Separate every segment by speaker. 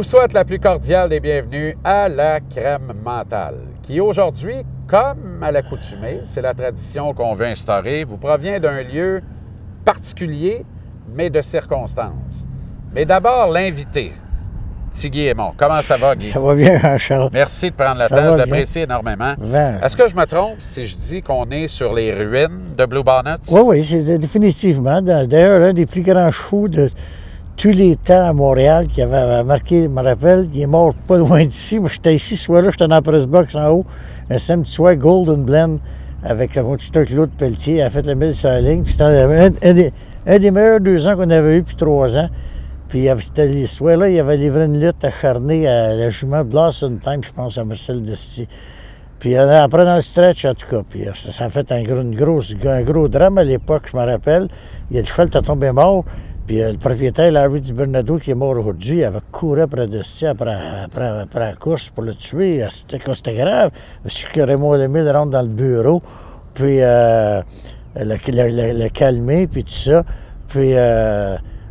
Speaker 1: souhaite la plus cordiale des bienvenues à la crème mentale, qui aujourd'hui, comme à l'accoutumée, c'est la tradition qu'on veut instaurer, vous provient d'un lieu particulier, mais de circonstances. Mais d'abord, l'invité, Guy Aymon. Comment ça va, Guy?
Speaker 2: Ça va bien, Jean-Charles.
Speaker 1: Merci de prendre la temps, je l'apprécie énormément.
Speaker 2: Ben,
Speaker 1: Est-ce que je me trompe si je dis qu'on est sur les ruines de Blue Bonnets?
Speaker 2: oui, oui, c'est définitivement. D'ailleurs, l'un des plus grands chevaux de tous les temps à Montréal qui avait marqué, je me rappelle, il est mort pas loin d'ici. Moi, j'étais ici ce soir-là, j'étais dans la press box en haut, un samedi soir, Golden Blend, avec le conducteur Claude Pelletier. Il a fait le 1000 sur la ligne. Puis c'était un des meilleurs 2 ans qu'on avait eu, puis 3 ans. Puis ce soir-là, il avait livré une lutte acharnée à la jument Blossom Time, je pense, à Marcel Desty. Puis après, dans le stretch, en tout cas, puis ça a fait un gros drame à l'époque, je me rappelle. Il y a le cheval qui est tombé mort. Puis le propriétaire, Larry DiBernardo, qui est mort aujourd'hui, il avait couru après Desty après la course pour le tuer. C'était grave. Parce que Raymond Lemile rentre dans le bureau, puis le calmer, puis tout ça. Puis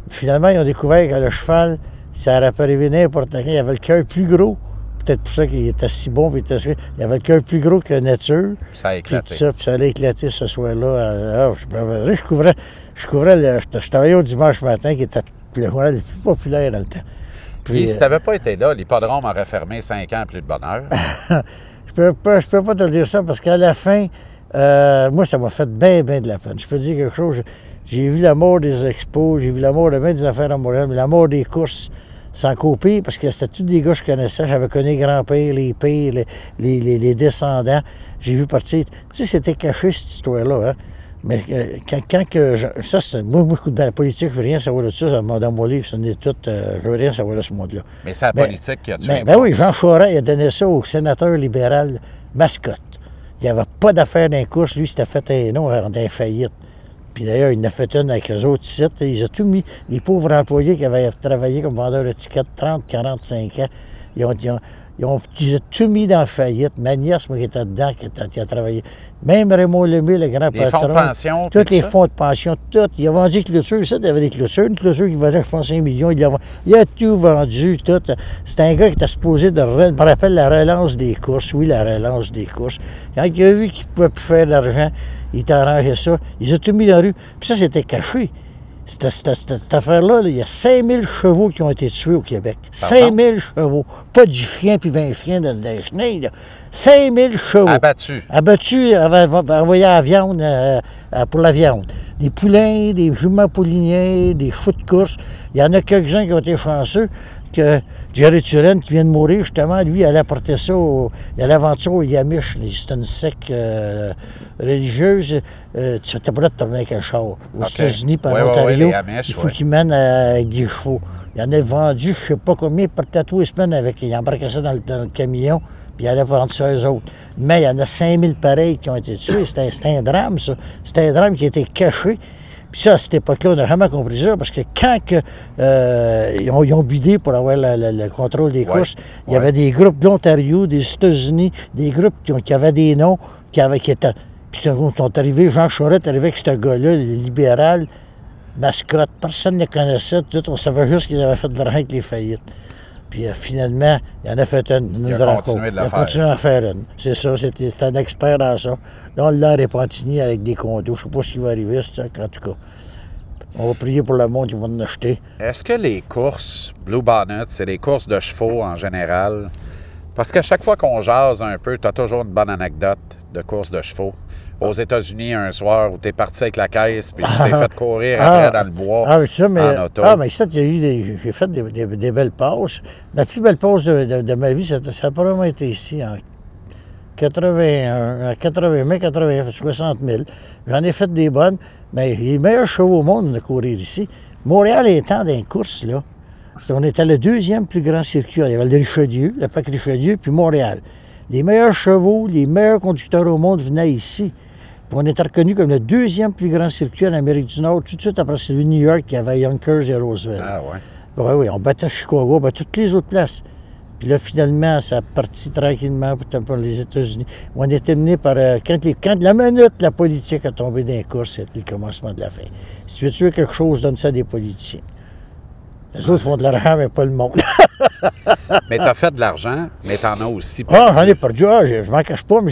Speaker 2: finalement, ils ont découvert que le cheval, ça aurait pas arrivé n'importe quand. Il avait le cœur plus gros. Peut-être pour ça qu'il était si bon. Puis il avait le cœur plus gros que nature.
Speaker 1: Ça a éclaté.
Speaker 2: Puis ça allait éclater ce soir-là. Je travaillais au dimanche matin, qui était le journal le plus populaire dans le temps.
Speaker 1: Puis si tu n'avais pas été là, l'hippodrome aurait fermé 5 ans plus de bonheur.
Speaker 2: Je peux pas te le dire ça, parce qu'à la fin, moi, ça m'a fait bien de la peine. Je peux te dire quelque chose. J'ai vu la mort des expos, j'ai vu la mort de bien des affaires à Montréal, mais la mort des courses sans copier, parce que c'était tous des gars que je connaissais. J'avais connu les grands-pères, les pères, les descendants. J'ai vu partir. Tu sais, c'était caché, cette histoire-là. Hein? Mais ça, c'est. Moi, dans la politique, je veux rien savoir de ça. Dans mon livre, ça n'est tout. Je veux rien savoir de ce monde-là.
Speaker 1: Mais c'est la politique qui a tué.
Speaker 2: Ben oui, Jean Charest, il a donné ça au sénateur libéral Mascotte. Il n'y avait pas d'affaires dans les courses. Lui, il s'était fait un nom dans les faillites. Puis d'ailleurs, il en a fait une avec eux autres sites. Ils ont tout mis. Les pauvres employés qui avaient travaillé comme vendeurs d'étiquettes 30, 45 ans, ils ont tout mis dans la faillite. Ma nièce, moi, qui était dedans, qui a travaillé. Même Raymond Lemay, le grand patron.
Speaker 1: Les fonds de pension.
Speaker 2: Tous les fonds de pension, tout. Il a vendu des clôtures. Ça, il y avait des clôtures. Une clôture qui valait, je pense, 1 million. Il a tout vendu, tout. C'était un gars qui était supposé de... Je me rappelle la relance des courses. Oui, la relance des courses. Quand il a vu qu'il ne pouvait plus faire d'argent, il t'arrangeait ça. Ils ont tout mis dans la rue. Puis ça, c'était caché. Cette affaire-là, il y a 5000 chevaux qui ont été tués au Québec. 5000 chevaux. Pas 10 chiens puis 20 chiens dans les chenilles. 5000 chevaux.
Speaker 1: Abattus.
Speaker 2: Abattus, envoyés à la viande, pour la viande. Des poulains, des juments pouliniers, des chevaux de course. Il y en a quelques-uns qui ont été chanceux. Que Jerry Turenne, qui vient de mourir, justement, lui, il allait apporter ça, il allait vendre ça aux Yamish. C'était une secte religieuse. Tu n'étais pas là de tourner avec un char. Aux États-Unis, par l'Ontario, il faut qu'ils mènent avec des chevaux. Il en a vendu, je ne sais pas combien, il partait tous les semaines avec. Il embarquait ça dans le camion, puis il allait vendre ça aux autres. Mais il y en a 5000 pareils qui ont été tués. C'était un drame, ça. C'était un drame qui a été caché. Puis ça, à cette époque-là, on n'a jamais compris ça, parce que quand ils ont bidé pour avoir le contrôle des courses, il y avait des groupes de l'Ontario, des États-Unis, des groupes qui avaient des noms, qui étaient... Puis ils sont arrivés, Jean Charest est arrivé avec ce gars-là, le libéral, Mascotte. Personne ne les connaissait, tout, on savait juste qu'ils avaient fait de l'argent avec les faillites. Puis finalement, il en a fait une.
Speaker 1: Il a continué de la faire.
Speaker 2: Il a continué à faire une. C'est ça, c'était un expert dans ça. Là, on l'a à Repentigny avec des condos. Je ne sais pas ce qui va arriver, en tout cas. On va prier pour le monde qui va en acheter.
Speaker 1: Est-ce que les courses Blue Bonnets, c'est les courses de chevaux en général? Parce qu'à chaque fois qu'on jase un peu, tu as toujours une bonne anecdote de course de chevaux. Aux États-Unis, un soir où tu es parti avec la caisse puis tu t'es fait courir après dans le bois en auto.
Speaker 2: Mais ça, j'ai fait des belles passes. La plus belle passe de ma vie, ça a probablement été ici, en 80, 60 000. J'en ai fait des bonnes, mais les meilleurs chevaux au monde de courir ici. Montréal étant dans les courses, là, on était le 2e plus grand circuit. Il y avait le Richelieu, le Parc Richelieu, puis Montréal. Les meilleurs chevaux, les meilleurs conducteurs au monde venaient ici. Puis on était reconnu comme le 2e plus grand circuit en Amérique du Nord. Tout de suite après celui de New York, qui avait Yonkers et Roseville.
Speaker 1: Ah ouais?
Speaker 2: Oui, on battait Chicago, on battait toutes les autres places. Puis là, finalement, ça a parti tranquillement pour les États-Unis. On était mené par... Quand la minute la politique a tombé dans les courses, c'était le commencement de la fin. Si tu veux tuer quelque chose, donne ça à des politiciens. Les autres font de l'argent, mais pas le monde.
Speaker 1: Mais tu as fait de l'argent, mais tu en as aussi
Speaker 2: Ah,
Speaker 1: perdu.
Speaker 2: j'en ai perdu. Ah, je m'en cache pas, mais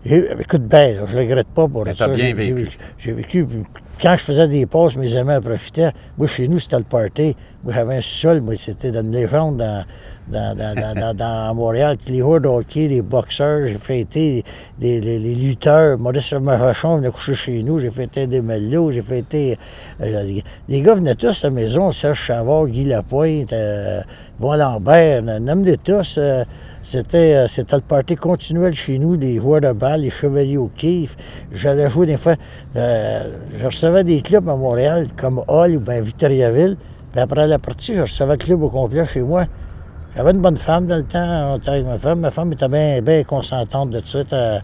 Speaker 2: écoute bien, là, je ne regrette pas pour
Speaker 1: Mais
Speaker 2: ça.
Speaker 1: t'as bien vécu.
Speaker 2: J'ai vécu. Puis quand je faisais des passes, mes amis en profitaient. Moi, chez nous, c'était le party. Moi, j'avais un sol. Moi, c'était une légende dans Montréal. Les joueurs de hockey, les boxeurs, j'ai fêté les lutteurs. Maurice Mavachon venait coucher chez nous. J'ai fêté des Mello. J'ai fêté... les gars venaient tous à la maison. Serge Chavard, Guy Lapointe, Yvon Lambert. Nomme-les tous. C'était le party continuel chez nous, des joueurs de balle, les chevaliers au kiff. J'allais jouer des fois. Je recevais des clubs à Montréal, comme Hall ou bien Victoriaville. Puis après la partie, je recevais le club au complet chez moi. J'avais une bonne femme dans le temps, on était avec ma femme. Ma femme était bien consentante de tout ça.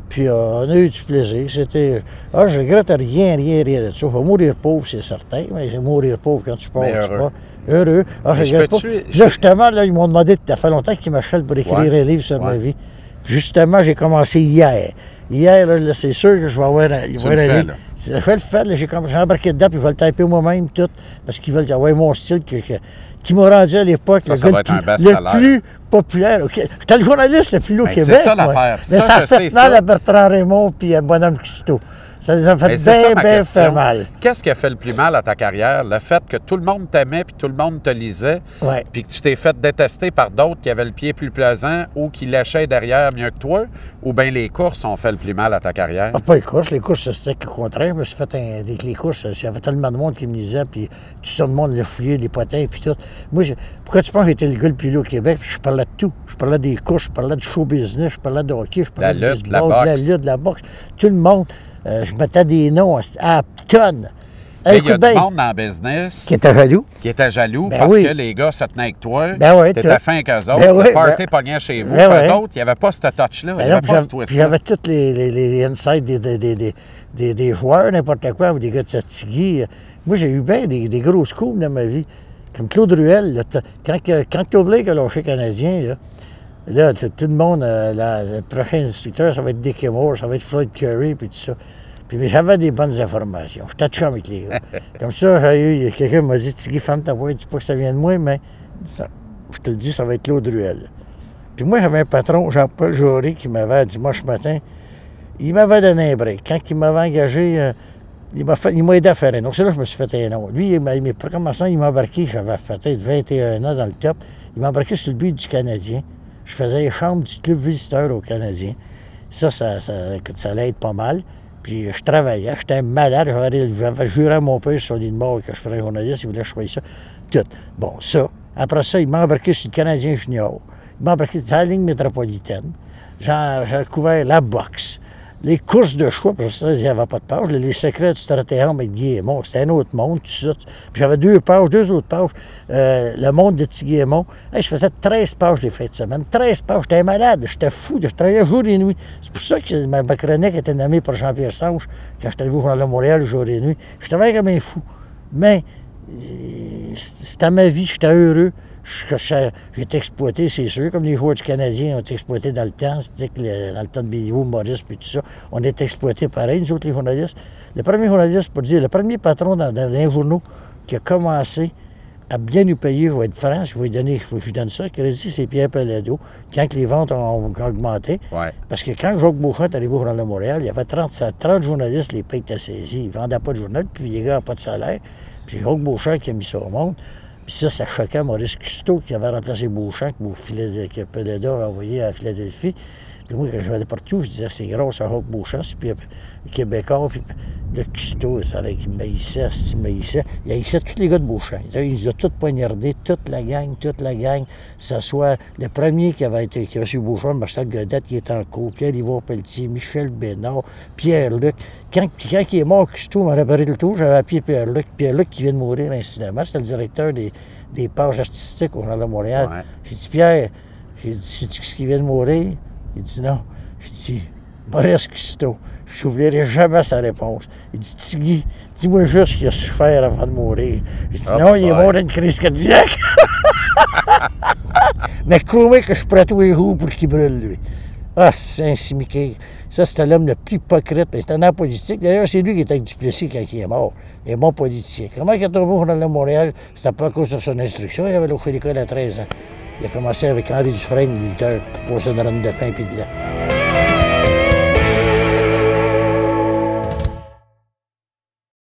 Speaker 2: Puis on a eu du plaisir. C'était. Ah, je regrette rien de ça. Faut mourir pauvre, c'est certain, mais mourir pauvre quand tu pars,
Speaker 1: Mais
Speaker 2: tu pars. Heureux. Ah, je
Speaker 1: Mais
Speaker 2: regrette pas. Là, justement, là, ils m'ont demandé, ça fait longtemps qu'ils m'achètent pour écrire un livre sur ma vie. Puis justement, j'ai commencé hier. Hier, là, c'est sûr que je vais avoir un livre. Je vais le faire, là, j'ai embarqué dedans, puis je vais le taper moi-même, tout, parce qu'ils veulent avoir mon style qui m'a rendu à l'époque le plus populaire. J'étais le journaliste le plus lourd au Québec.
Speaker 1: C'est ça l'affaire.
Speaker 2: Mais ça a fait mal à Bertrand Raymond puis à Bonhomme Christo. Ça les a fait bien fait mal.
Speaker 1: Qu'est-ce qui a fait le plus mal à ta carrière? Le fait que tout le monde t'aimait puis tout le monde te lisait, puis que tu t'es fait détester par d'autres qui avaient le pied plus plaisant ou qui lâchaient derrière mieux que toi, ou bien les courses ont fait le plus mal à ta carrière?
Speaker 2: Ah, pas les courses. Les courses, c'était le contraire. Je me suis fait les courses, il y avait tellement de monde qui me lisait, puis tout ça, le monde le fouillait, les potins, puis tout. Moi, pourquoi tu penses que j'étais le gars le plus lourd au Québec? Puis je parlais de tout. Je parlais des courses, je parlais du show business, je parlais de hockey, je parlais de baseball, de la lutte, de la boxe. Tout le monde. Je mettais des noms à tonnes.
Speaker 1: Il y a du monde dans le business
Speaker 2: qui était jaloux.
Speaker 1: Parce que les gars se tenaient avec toi. Tu étais fin qu'eux autres. Le party pognait chez vous. Eux autres, il n'y avait pas ce touch-là. Il n'y avait pas ce twist-là.
Speaker 2: J'avais tous les insights des joueurs, n'importe quoi, ou des gars de Satigui. Moi, j'ai eu bien des grosses coups dans ma vie. Comme Claude Ruel. Là, quand Claude Blake a lâché Canadien, là, tout le monde, le prochain instructeur, ça va être Dick Moore, ça va être Floyd Curry, puis tout ça. Puis j'avais des bonnes informations. J'étais chum avec les gars. Comme ça, quelqu'un m'a dit, Tigui, ferme ta voix, dis pas que ça vient de moi, mais je te le dis, ça va être Claude Ruel. Puis moi, j'avais un patron, Jean-Paul Jauré, qui m'avait, dimanche matin, il m'avait donné un break. Quand il m'avait engagé, il m'a aidé à faire un nom. C'est là que je me suis fait un nom. Lui, pour commencer, il m'a embarqué, j'avais peut-être 21 ans dans le top, il m'a embarqué sur le but du Canadien. Je faisais les chambres du club visiteur au Canadien. Ça allait être pas mal. Puis je travaillais, j'étais malade, j'avais juré à mon père sur l'île de mort que je ferais journaliste, il voulait que je choisisse ça. Tout. Bon, ça. Après ça, il m'a embarqué sur le Canadien junior. Il m'a embarqué sur la ligne métropolitaine. J'ai couvert la boxe, les courses de choix, parce que ça, il n'y avait pas de page. Les secrets du Stratéum avec Guy Aymon, c'était un autre monde, tout ça. Puis j'avais deux autres pages. Le monde de Guy Aymon. Hey, je faisais 13 pages les fins de semaine. 13 pages. J'étais malade. J'étais fou. Je travaillais jour et nuit. C'est pour ça que ma chronique était nommée par Jean-Pierre Sanche quand j'étais arrivé au Journal de Montréal jour et nuit. Je travaillais comme un fou. Mais c'était ma vie. J'étais heureux. J'ai été exploité, c'est sûr, comme les joueurs du Canadien ont été exploités dans le temps, c'est-à-dire que dans le temps de Béliveau, Maurice, puis tout ça, on était exploités pareil, nous autres, les journalistes. Le premier journaliste, pour dire, le premier patron dans les journaux qui a commencé à bien nous payer, je vais être franc, je vais lui donne ça, crédit, c'est Pierre Palladot, quand les ventes ont augmenté.
Speaker 1: Ouais.
Speaker 2: Parce que quand Jacques Beauchamp est arrivé au Journal de Montréal, il y avait 30 journalistes, les payes étaient saisis, ils ne vendaient pas de journal, puis les gars n'avaient pas de salaire. Puis Jacques Beauchamp qui a mis ça au monde. Puis ça choquait Maurice Cousteau qui avait remplacé Beauchamp, que Peleda avait envoyé à Philadelphie. Puis moi, quand je vais partout, je disais c'est grâce à Jacques Beauchamp, puis le Québécois, puis le Cousteau, ça allait qu'il maïssait, il haïssait tous les gars de Beauchamp. Il les a tous poignardés, toute la gang, que ce soit le premier qui avait su Beauchamp, Marcel Godette, qui est en cours, Pierre-Yvon Pelletier, Michel Bénard, Pierre-Luc. Quand il est mort, Cousteau m'a réparé le tour, j'avais appelé Pierre-Luc. Pierre-Luc qui vient de mourir incidemment, c'était le directeur des pages artistiques au Journal de Montréal. Ouais. J'ai dit, Pierre, sais-tu ce qui vient de mourir? Il dit non. J'ai dit, Maurice Cousteau. Je n'oublierai jamais sa réponse. Il dit, Tigui, dis-moi juste qu'il a souffert avant de mourir. J'ai dit, non, il est mort d'une crise cardiaque. Mais crois-moi que je prends tous les roues pour qu'il brûle, lui. Ah, c'est un simiqué. Ça, c'était l'homme le plus hypocrite. Mais c'était un homme politique. D'ailleurs, c'est lui qui était avec Duplessis quand il est mort. Il est bon politicien. Comment il est tombé au Journal de Montréal? C'était pas à cause de son instruction. Il avait lâché l'école à 13 ans. Il a commencé avec Henri Dufresne, le lutteur, pour poser une ronde de pain et de lait.